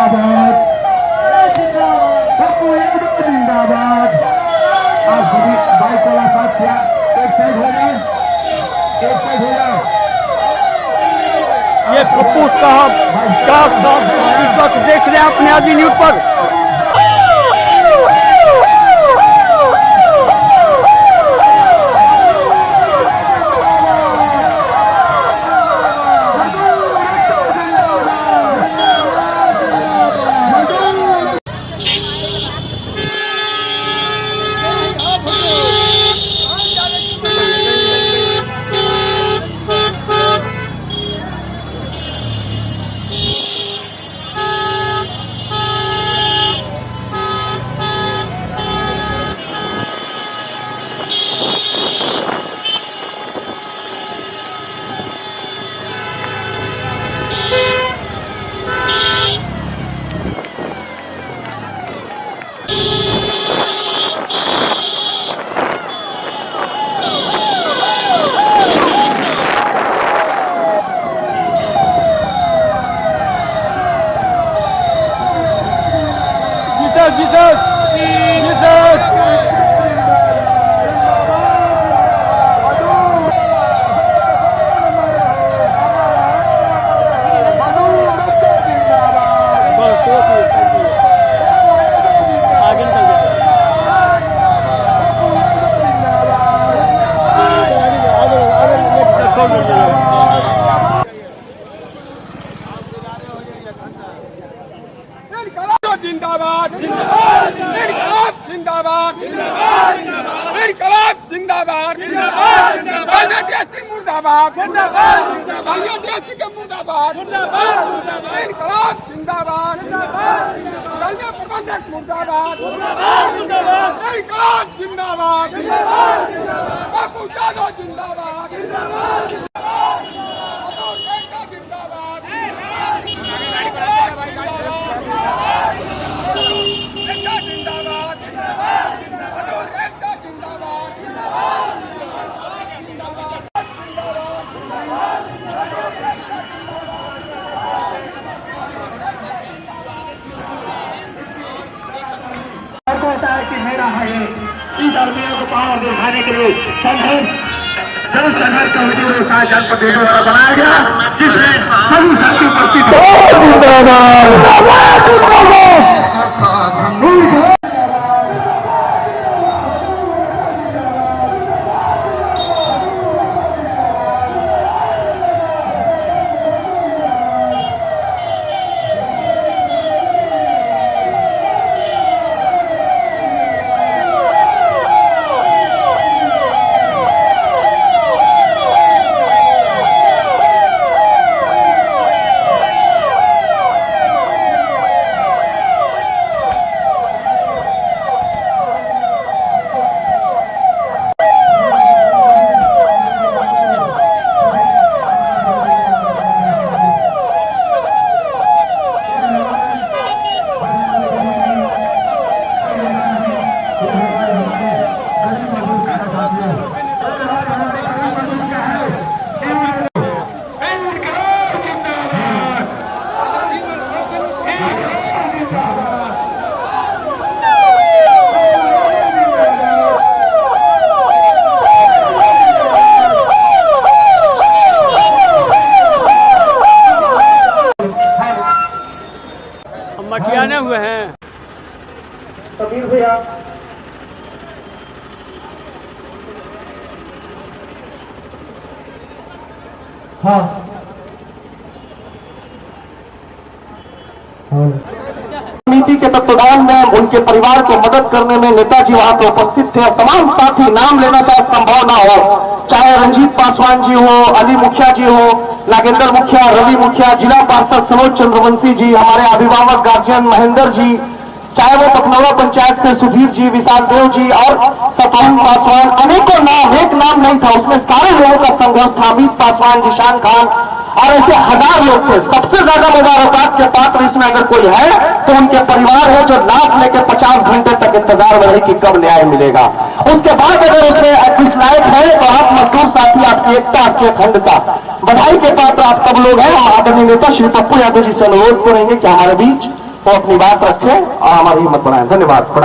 जिंदाबाद, पप्पू यादव जिंदाबाद। आप सभी बाइक वाला साथ किया, एक साइड हो जाए, एक साइड हो जाए। ये पप्पू साहब का इस वक्त देख रहे हैं अपने आदि न्यूज पर। Jesus! Jesus! जिंदाबाद जिंदाबाद जिंदाबाद जिंदाबाद बांग्लादेश मुर्दाबाद बांग्लादेश के मुर्दाबाद इनकलाब जिंदाबाद दलिया प्रबंधक मुर्दाबाद इनकलाब जिंदाबाद बापू यादव जिंदाबाद होता है कि मेरा है ये इन dalmia को पावर दिखाने के लिए संघर्ष जन संघर्ष का वजूद जनपद द्वारा बनाया गया, जिसमें सभी साथी उपस्थित मटियाने हुए हैं। तमीर भैया हाँ नीति के तत्वाधान में उनके परिवार को मदद करने में नेताजी वहां पर उपस्थित थे। तमाम साथी नाम लेना शायद संभव ना हो, चाहे रंजीत पासवान जी हो, अली मुखिया जी हो, नागेंद्र मुखिया, रवि मुखिया, जिला पार्षद सनोज चंद्रवंशी जी, हमारे अभिभावक गार्जियन महेंद्र जी, चाहे वो पखनौरा पंचायत से सुधीर जी, विशाल देव जी और सतवन पासवान, अनेकों नाम, एक नाम नहीं था उसमें, सारे लोगों का संघर्ष था। अमित पासवान, जिशान खान और ऐसे हजार लोग थे। सबसे ज्यादा मुबारकबाद के पात्र इसमें अगर कोई है तो उनके परिवार है, जो लाश लेकर 50 घंटे तक इंतजार में रहे कि कब न्याय मिलेगा। उसके बाद अगर उसमें इस लायक है तो आप मजदूर साथी, आपकी एकता, आपकी अखंडता, बधाई के पात्र आप सब लोग हैं। हम आदरणीय नेता श्री पप्पू यादव जी से अनुरोध करेंगे कि हमारे बीच तो अपनी बात रखें और हमारी हिम्मत बढ़ाएं। धन्यवाद। प्रणाम।